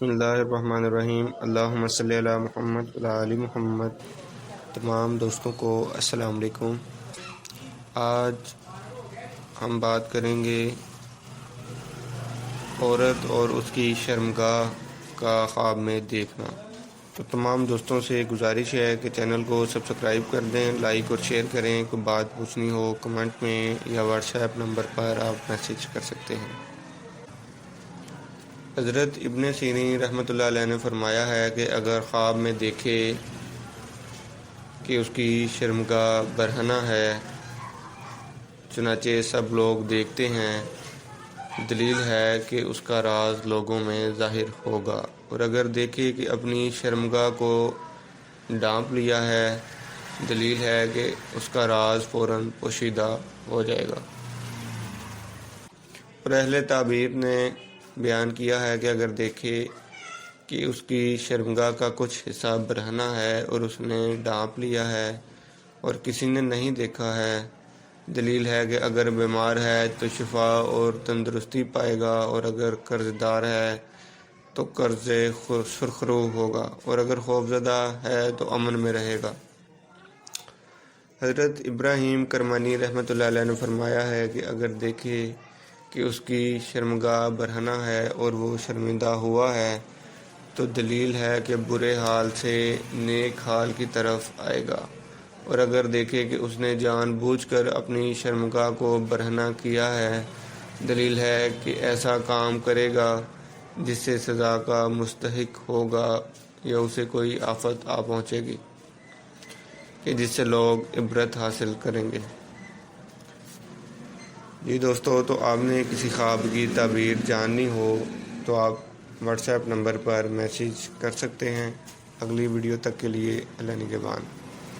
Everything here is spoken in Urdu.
بسم اللہ الرحمن الرحیم۔ اللہم صلی علی محمد وعلی آل محمد۔ تمام دوستوں کو السلام علیکم۔ آج ہم بات کریں گے عورت اور اس کی شرمگاہ کا خواب میں دیکھنا۔ تو تمام دوستوں سے گزارش ہے کہ چینل کو سبسکرائب کر دیں، لائک اور شیئر کریں۔ کوئی بات پوچھنی ہو کمنٹ میں یا واٹس ایپ نمبر پر آپ میسیج کر سکتے ہیں۔ حضرت ابن سیرین رحمۃ اللہ علیہ نے فرمایا ہے کہ اگر خواب میں دیکھے کہ اس کی شرمگاہ برہنہ ہے، چنانچہ سب لوگ دیکھتے ہیں، دلیل ہے کہ اس کا راز لوگوں میں ظاہر ہوگا، اور اگر دیکھے کہ اپنی شرمگاہ کو ڈھانپ لیا ہے، دلیل ہے کہ اس کا راز فوراً پوشیدہ ہو جائے گا۔ اور اہل تعبیر نے بیان کیا ہے کہ اگر دیکھے کہ اس کی شرمگاہ کا کچھ حصہ برہنہ ہے اور اس نے ڈھانپ لیا ہے اور کسی نے نہیں دیکھا ہے، دلیل ہے کہ اگر بیمار ہے تو شفا اور تندرستی پائے گا، اور اگر قرض دار ہے تو قرض سرخرو ہوگا، اور اگر خوفزدہ ہے تو امن میں رہے گا۔ حضرت ابراہیم کرمانی رحمۃ اللہ علیہ نے فرمایا ہے کہ اگر دیکھے کہ اس کی شرمگاہ برہنہ ہے اور وہ شرمندہ ہوا ہے، تو دلیل ہے کہ برے حال سے نیک حال کی طرف آئے گا، اور اگر دیکھے کہ اس نے جان بوجھ کر اپنی شرمگاہ کو برہنہ کیا ہے، دلیل ہے کہ ایسا کام کرے گا جس سے سزا کا مستحق ہوگا یا اسے کوئی آفت آ پہنچے گی کہ جس سے لوگ عبرت حاصل کریں گے۔ جی دوستو، تو آپ نے کسی خواب کی تعبیر جاننی ہو تو آپ واٹس ایپ نمبر پر میسیج کر سکتے ہیں۔ اگلی ویڈیو تک کے لیے اللہ نگہبان۔